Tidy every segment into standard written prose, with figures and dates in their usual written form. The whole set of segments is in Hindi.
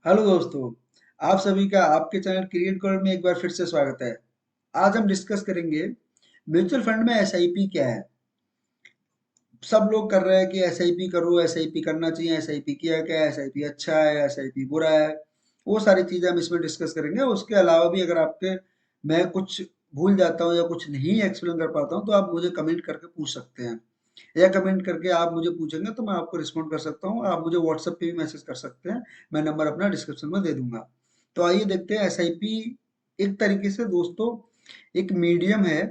हेलो दोस्तों, आप सभी का आपके चैनल क्रिएट कॉल में एक बार फिर से स्वागत है। आज हम डिस्कस करेंगे म्यूचुअल फंड में एसआईपी क्या है। सब लोग कर रहे हैं कि एसआईपी करो, एसआईपी करना चाहिए, एसआईपी किया क्या, एसआईपी अच्छा है, एसआईपी बुरा है। वो सारी चीजें हम इसमें डिस्कस करेंगे। उसके अलावा भी अगर आपके मैं कुछ भूल जाता हूँ या कुछ नहीं एक्सप्लेन कर पाता हूँ तो आप मुझे कमेंट करके पूछ सकते हैं, या कमेंट करके आप मुझे पूछेंगे तो मैं आपको रिस्पॉन्ड कर सकता हूँ। आप मुझे व्हाट्सएप पे भी मैसेज कर सकते हैं, मैं नंबर अपना डिस्क्रिप्शन में दे दूंगा। तो आइए देखते हैं एसआईपी एक तरीके से दोस्तों एक मीडियम है।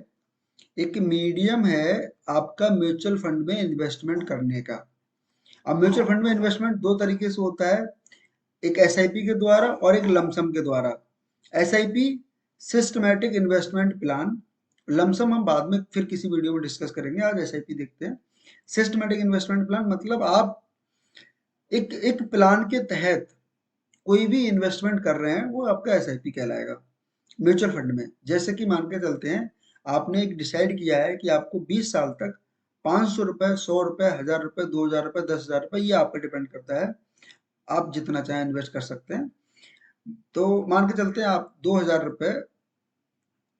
एक मीडियम है आपका म्यूचुअल फंड में इन्वेस्टमेंट करने का। अब म्यूचुअल फंड में इन्वेस्टमेंट दो तरीके से होता है, एक एसआईपी के द्वारा और एक लमसम के द्वारा। SIP systematic investment plan, lump sum हम बाद में फिर किसी वीडियो में डिस्कस करेंगे। आज एसआईपी देखते हैं। सिस्टमैटिक इन्वेस्टमेंट प्लान मतलब आप एक एक प्लान के तहत कोई भी इन्वेस्टमेंट कर रहे हैं, वो आपका एसआईपी कहलाएगा। म्यूचुअल फंड में जैसे कि मान के चलते हैं, आपने एक डिसाइड किया है कि आपको 20 साल तक 500 रुपए, 100 रुपए, 1000 रुपए, 2000 रुपए, 10,000 रुपए, ये आप पे डिपेंड करता है, आप जितना चाहें इन्वेस्ट कर सकते हैं। तो मान के चलते हैं आप 2000 रुपए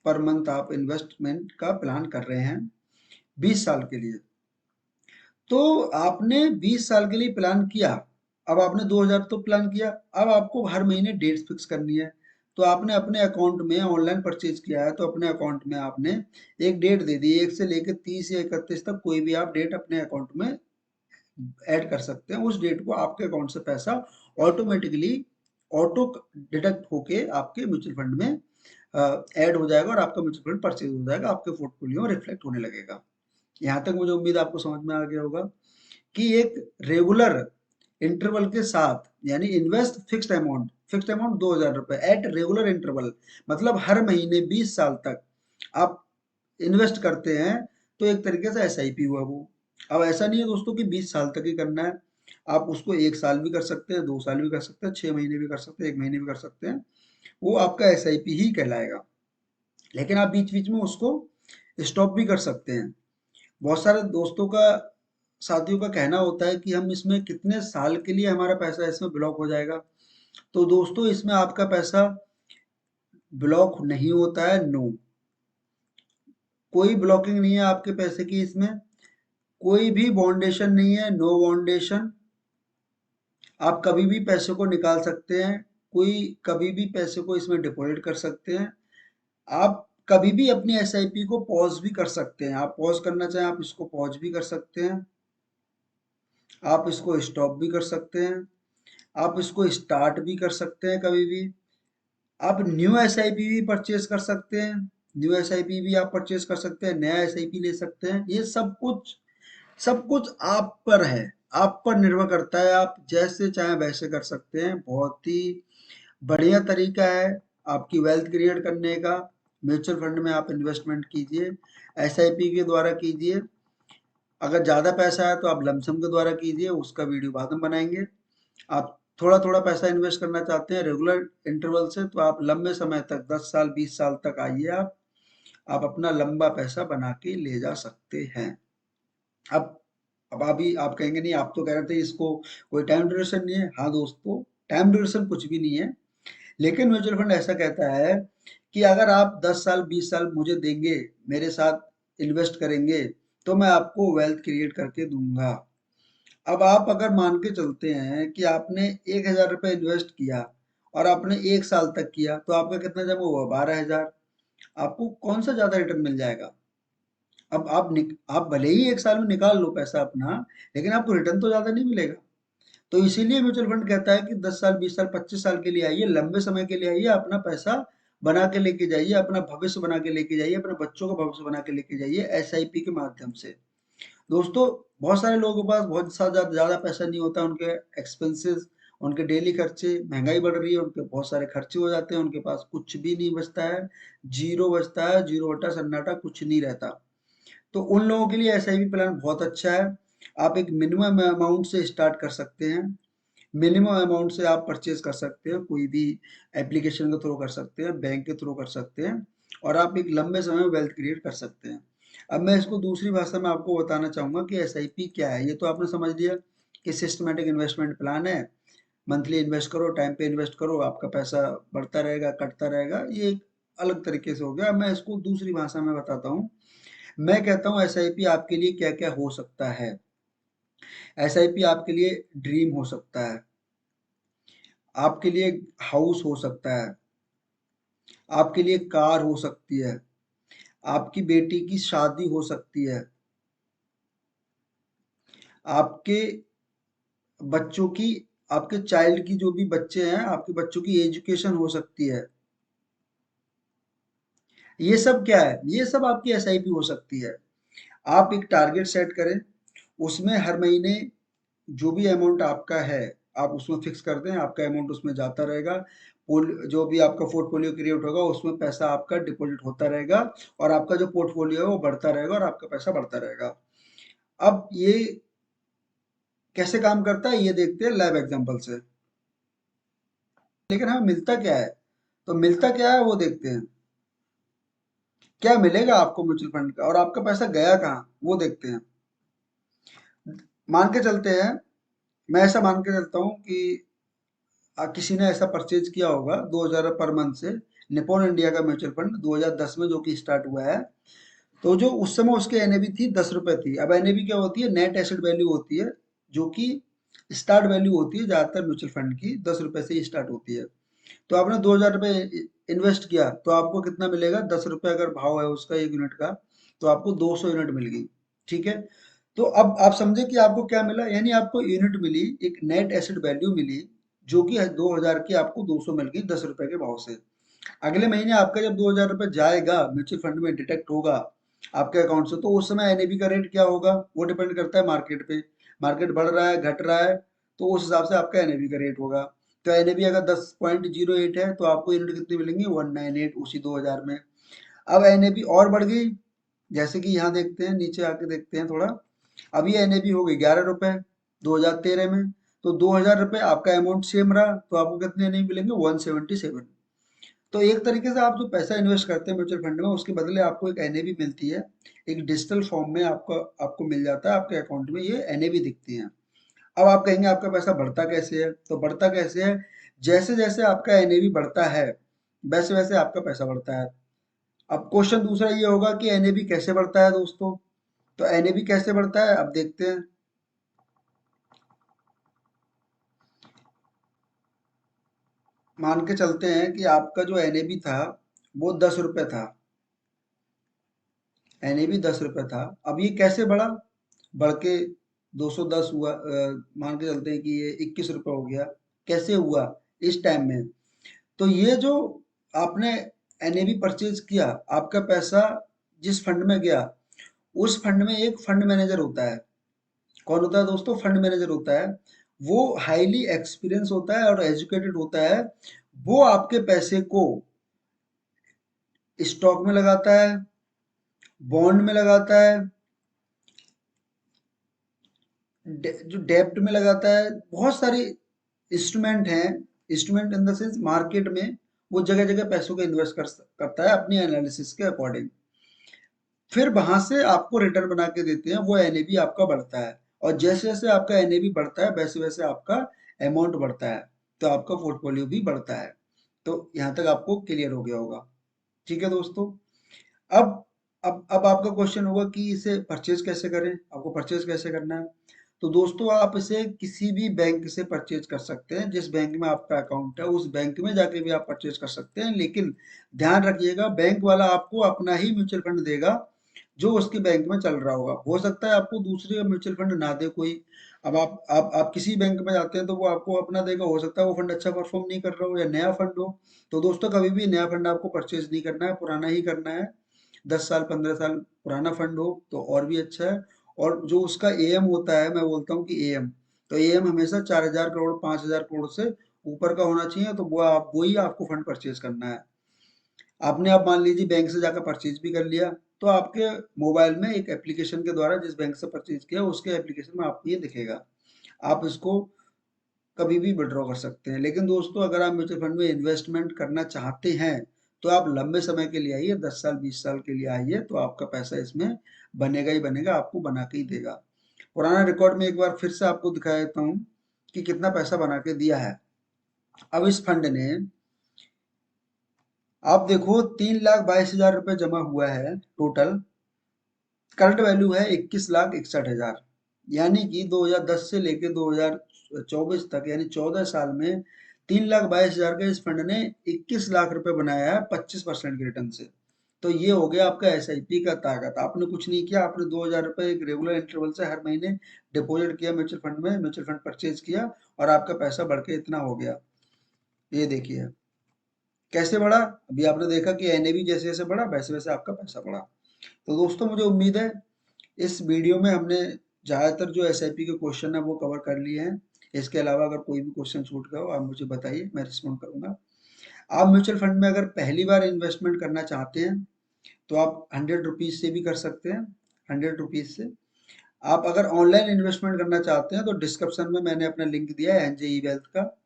पर मंथ आप इन्वेस्टमेंट का प्लान कर रहे हैं 20 साल के लिए। तो आपने 20 साल के लिए प्लान किया। अब आपने 2000 तो प्लान किया, अब आपको हर महीने डेट फिक्स करनी है। तो आपने अपने अकाउंट में ऑनलाइन परचेज किया है तो अपने अकाउंट में आपने एक डेट दे दी, 1 से लेकर 30 या 31 तक कोई भी आप डेट अपने अकाउंट में ऐड कर सकते हैं। उस डेट को आपके अकाउंट से पैसा ऑटोमेटिकली ऑटो डिडक्ट होके आपके म्यूचुअल फंड में ऐड हो जाएगा और आपका म्यूचुअल फंड परचेज हो जाएगा, आपके पोर्टफोलियो में रिफ्लेक्ट होने लगेगा। यहाँ तक मुझे उम्मीद आपको समझ में आ गया होगा कि एक रेगुलर इंटरवल के साथ, यानी इन्वेस्ट फिक्स्ड अमाउंट 2000 रुपए एट रेगुलर इंटरवल, मतलब हर महीने 20 साल तक आप इन्वेस्ट करते हैं। तो एक तरीके से एसआईपी हुआ वो। अब ऐसा नहीं है दोस्तों कि 20 साल तक ही करना है, आप उसको 1 साल भी कर सकते हैं, 2 साल भी कर सकते हैं, 6 महीने भी कर सकते हैं, 1 महीने भी कर सकते हैं। वो आपका एसआईपी ही कहलाएगा। लेकिन आप बीच बीच में उसको स्टॉप भी कर सकते हैं। बहुत सारे दोस्तों का, साथियों का कहना होता है कि हम इसमें कितने साल के लिए हमारा पैसा इसमें ब्लॉक हो जाएगा। तो दोस्तों इसमें आपका पैसा ब्लॉक नहीं होता है, नो, कोई ब्लॉकिंग नहीं है आपके पैसे की इसमें। कोई भी बाउंडेशन नहीं है, नो बाउंडेशन। आप कभी भी पैसे को निकाल सकते हैं, कोई कभी भी पैसे को इसमें डिपॉजिट कर सकते हैं। आप कभी भी अपनी एसआईपी को पॉज भी कर सकते हैं, आप पॉज करना चाहें आप इसको पॉज भी कर सकते हैं, आप इसको स्टॉप भी कर सकते हैं, आप इसको स्टार्ट भी कर सकते हैं कभी भी। आप न्यू एसआईपी भी परचेज कर सकते हैं, न्यू एसआईपी भी आप परचेज कर सकते हैं, नया एसआईपी ले सकते हैं। ये सब कुछ आप पर है, आप पर निर्भर करता है, आप जैसे चाहें वैसे कर सकते हैं। बहुत ही बढ़िया तरीका है आपकी वेल्थ क्रिएट करने का। म्यूचुअल फंड में आप इन्वेस्टमेंट कीजिए, एसआईपी के द्वारा कीजिए। अगर ज़्यादा पैसा है तो आप लमसम के द्वारा कीजिए, उसका वीडियो बाद में बनाएंगे। आप थोड़ा थोड़ा पैसा इन्वेस्ट करना चाहते हैं रेगुलर इंटरवल से, तो आप लंबे समय तक 10 साल 20 साल तक आइए, आप अपना लंबा पैसा बना के ले जा सकते हैं। अब अब अभी आप कहेंगे नहीं, आप तो कह रहे थे इसको कोई टाइम ड्यूरेशन नहीं है। हाँ दोस्तों, टाइम ड्यूरेशन कुछ भी नहीं है। लेकिन म्यूचुअल फंड ऐसा कहता है कि अगर आप 10 साल 20 साल मुझे देंगे, मेरे साथ इन्वेस्ट करेंगे, तो मैं आपको वेल्थ क्रिएट करके दूंगा। अब आप अगर मान के चलते हैं कि आपने 1000 रुपये इन्वेस्ट किया और आपने 1 साल तक किया, तो आपका कितना जमा हुआ, 12,000। आपको कौन सा ज्यादा रिटर्न मिल जाएगा। अब आप भले ही 1 साल में निकाल लो पैसा अपना, लेकिन आपको रिटर्न तो ज्यादा नहीं मिलेगा। तो इसीलिए म्यूचुअल फंड कहता है कि 10 साल 20 साल 25 साल के लिए आइए, लंबे समय के लिए आइए, अपना पैसा बना के लेके जाइए, अपना भविष्य बना के लेके जाइए, अपने बच्चों का भविष्य बना के लेके जाइए एसआईपी के माध्यम से। दोस्तों बहुत सारे लोगों के पास बहुत सा ज़्यादा पैसा नहीं होता, उनके एक्सपेंसेस, उनके डेली खर्चे, महंगाई बढ़ रही है, उनके बहुत सारे खर्चे हो जाते हैं, उनके पास कुछ भी नहीं बचता है, जीरो बचता है, जीरो बटा सन्नाटा, कुछ नहीं रहता। तो उन लोगों के लिए एसआईपी प्लान बहुत अच्छा है। आप एक मिनिमम अमाउंट से स्टार्ट कर सकते हैं, मिनिमम अमाउंट से आप परचेज कर सकते हैं, कोई भी एप्लीकेशन के थ्रू कर सकते हैं, बैंक के थ्रू कर सकते हैं, और आप एक लंबे समय में वेल्थ क्रिएट कर सकते हैं। अब मैं इसको दूसरी भाषा में आपको बताना चाहूंगा कि एसआईपी क्या है। ये तो आपने समझ लिया कि सिस्टमेटिक इन्वेस्टमेंट प्लान है, मंथली इन्वेस्ट करो, टाइम पे इन्वेस्ट करो, आपका पैसा बढ़ता रहेगा, कटता रहेगा। ये एक अलग तरीके से हो गया। मैं इसको दूसरी भाषा में बताता हूँ। मैं कहता हूँ एसआईपी आपके लिए क्या क्या हो सकता है। एसआईपी आपके लिए ड्रीम हो सकता है, आपके लिए हाउस हो सकता है, आपके लिए कार हो सकती है, आपकी बेटी की शादी हो सकती है, आपके बच्चों की, आपके चाइल्ड की, जो भी बच्चे हैं आपके बच्चों की एजुकेशन हो सकती है। ये सब क्या है? ये सब आपकी एसआईपी हो सकती है। आप एक टारगेट सेट करें, उसमें हर महीने जो भी अमाउंट आपका है आप उसमें फिक्स कर दें, आपका अमाउंट उसमें जाता रहेगा। जो भी आपका पोर्टफोलियो क्रिएट होगा उसमें पैसा आपका डिपॉजिट होता रहेगा, और आपका जो पोर्टफोलियो है वो बढ़ता रहेगा और आपका पैसा बढ़ता रहेगा। अब ये कैसे काम करता है ये देखते हैं लाइव एग्जांपल से। लेकिन हमें मिलता क्या है? तो मिलता क्या है वो देखते हैं। क्या मिलेगा आपको म्यूचुअल फंड का, और आपका पैसा गया कहाँ वो देखते हैं। मान के चलते हैं, मैं ऐसा मान के चलता हूँ कि किसी ने ऐसा परचेज किया होगा 2000 पर मंथ से निपॉन इंडिया का म्यूचुअल फंड 2010 में, जो कि स्टार्ट हुआ है। तो जो उस समय उसकी एनएवी थी 10 रुपए थी। अब एनएवी क्या होती है? नेट एसेट वैल्यू होती है, जो कि स्टार्ट वैल्यू होती है ज्यादातर म्यूचुअल फंड की 10 रुपए से ही स्टार्ट होती है। तो आपने 2000 रुपये इन्वेस्ट किया तो आपको कितना मिलेगा? 10 रुपये अगर भाव है उसका एक यूनिट का, तो आपको 200 यूनिट मिल गई। ठीक है। तो अब आप समझे कि आपको क्या मिला, यानी आपको यूनिट मिली, एक नेट एसेट वैल्यू मिली, जो कि 2000 की आपको 200 मिल गई 10 रुपए के भाव से। अगले महीने आपका जब 2000 रुपये जाएगा म्यूचुअल फंड में डिटेक्ट होगा आपके अकाउंट से, तो उस समय एनएबी का रेट क्या होगा? वो डिपेंड करता है मार्केट पे। मार्केट बढ़ रहा है, घट रहा है, तो उस हिसाब से आपका एनएबी का रेट होगा। तो एनएबी अगर 10.08 है तो आपको यूनिट कितनी मिलेंगी? 198 उसी 2000 में। अब एनएबी और बढ़ गई, जैसे कि यहाँ देखते हैं, नीचे आके देखते हैं थोड़ा। अब ये एनएबी हो गई 11 रुपए 2013 में। तो 2000 रुपये आपका अमाउंट सेम रहा, तो आपको कितने नहीं मिलेंगे? 177। तो एक तरीके से आप जो पैसा इन्वेस्ट करते हैं म्यूचुअल फंड में, उसके बदले आपको एक एनएवी मिलती है। एक डिजिटल फॉर्म में आपको आपको मिल जाता है, आपके अकाउंट में ये एनएवी दिखती है। अब आप कहेंगे आपका पैसा बढ़ता कैसे है? तो बढ़ता कैसे है? जैसे जैसे आपका एनएवी बढ़ता है वैसे वैसे आपका पैसा बढ़ता है। अब क्वेश्चन दूसरा ये होगा कि एनएवी कैसे बढ़ता है दोस्तों? तो एनएवी कैसे बढ़ता है अब देखते हैं। मान के चलते हैं कि आपका जो एनएवी था वो 10 रुपये था। एनएवी 10 रुपये था। अब ये कैसे बढ़ा? बढ़ के 210 हुआ। मान के चलते हैं कि ये 21 रुपये हो गया। कैसे हुआ? इस टाइम में। तो ये जो आपने एनएवी परचेज किया, आपका पैसा जिस फंड में गया, उस फंड में एक फंड मैनेजर होता है। कौन होता है दोस्तों? फंड मैनेजर होता है। वो हाईली एक्सपीरियंस होता है और एजुकेटेड होता है। वो आपके पैसे को स्टॉक में लगाता है, बॉन्ड में लगाता है, जो डेब्ट में लगाता है, बहुत सारी इंस्ट्रूमेंट हैं। Instrument in the sense market में वो जगह जगह पैसों को इन्वेस्ट करता है अपनी एनालिसिस के अकॉर्डिंग। फिर वहां से आपको रिटर्न बना के देते हैं, वो एनएवी आपका बढ़ता है। और जैसे जैसे आपका एनएवी बढ़ता है वैसे वैसे आपका अमाउंट बढ़ता है, तो आपका पोर्टफोलियो भी बढ़ता है। तो यहाँ तक आपको क्लियर हो गया होगा। ठीक है दोस्तों। अब अब आपका क्वेश्चन होगा कि इसे परचेज कैसे करें, आपको परचेज कैसे करना है? तो दोस्तों आप इसे किसी भी बैंक से परचेज कर सकते हैं। जिस बैंक में आपका अकाउंट है उस बैंक में जाके भी आप परचेज कर सकते हैं, लेकिन ध्यान रखिएगा बैंक वाला आपको अपना ही म्यूचुअल फंड देगा जो उसके बैंक में चल रहा होगा। हो सकता है आपको दूसरे म्यूचुअल फंड ना दे कोई। अब आप किसी बैंक में जाते हैं तो वो आपको अपना देगा, हो सकता है वो फंड अच्छा परफॉर्म नहीं कर रहा हो या नया फंड हो। तो दोस्तों कभी भी नया फंड आपको परचेज नहीं करना है, पुराना ही करना है। 10 साल 15 साल पुराना फंड हो तो और भी अच्छा है। और जो उसका एएम होता है, मैं बोलता हूँ कि एएम, तो एएम हमेशा 4000 करोड़ 5000 करोड़ से ऊपर का होना चाहिए, तो वो ही आपको फंड परचेज करना है। आपने आप मान लीजिए बैंक से जाकर परचेज भी कर लिया, तो आपके मोबाइल में एक एप्लीकेशन के द्वारा जिस बैंक से परचेज किया उसके एप्लीकेशन में आपको ये दिखेगा। आप इसको कभी भी विड्रॉ कर सकते हैं। लेकिन दोस्तों अगर आप म्यूचुअल फंड में इन्वेस्टमेंट करना चाहते हैं तो आप लंबे समय के लिए आइए, 10 साल 20 साल के लिए आइए, तो आपका पैसा इसमें बनेगा ही बनेगा, आपको बना के ही देगा। पुराना रिकॉर्ड में एक बार फिर से आपको दिखा देता हूँ कि कितना पैसा बना के दिया है। अब इस फंड ने, आप देखो, 3,22,000 रुपये जमा हुआ है टोटल। करंट वैल्यू है 21,61,000। यानी कि 2010 से लेके 2024 तक, यानी 14 साल में 3,22,000 का इस फंड ने 21 लाख रुपए बनाया है 25% के रिटर्न से। तो ये हो गया आपका एसआईपी का ताकत। आपने कुछ नहीं किया, आपने 2,000 रुपये एक रेगुलर इंटरवल से हर महीने डिपॉजिट किया म्यूचुअल फंड में, म्यूचुअल फंड परचेज किया, और आपका पैसा बढ़ के इतना हो गया। ये देखिए कैसे बढ़ा। अभी आपने देखा कि एनएवी जैसे जैसे बढ़ा, वैसे वैसे आपका पैसा बढ़ा। तो दोस्तों, मुझे उम्मीद है इस वीडियो में हमने ज़्यादातर जो एसआईपी के क्वेश्चन है वो कवर कर लिए हैं। इसके अलावा अगर कोई भी क्वेश्चन छूट गया हो, आप मुझे बताइए, मैं रिस्पॉन्ड करूंगा। आप म्यूचुअल फंड में अगर पहली बार इन्वेस्टमेंट करना चाहते हैं तो आप 100 रुपीज़ से भी कर सकते हैं, 100 रुपीज़ से। आप अगर ऑनलाइन इन्वेस्टमेंट करना चाहते हैं तो डिस्क्रिप्शन में मैंने अपना लिंक दिया है एनजेई वेल्थ का,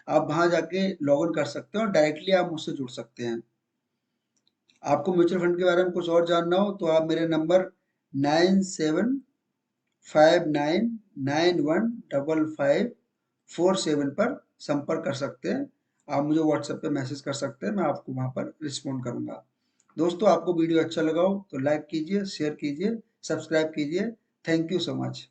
आप वहां जाके लॉग इन कर सकते हैं और डायरेक्टली आप मुझसे जुड़ सकते हैं। आपको म्यूचुअल फंड के बारे में कुछ और जानना हो तो आप मेरे नंबर 9759915547 पर संपर्क कर सकते हैं। आप मुझे व्हाट्सएप पे मैसेज कर सकते हैं, मैं आपको वहां पर रिस्पॉन्ड करूंगा। दोस्तों, आपको वीडियो अच्छा लगा हो तो लाइक कीजिए, शेयर कीजिए, सब्सक्राइब कीजिए। Thank you so much.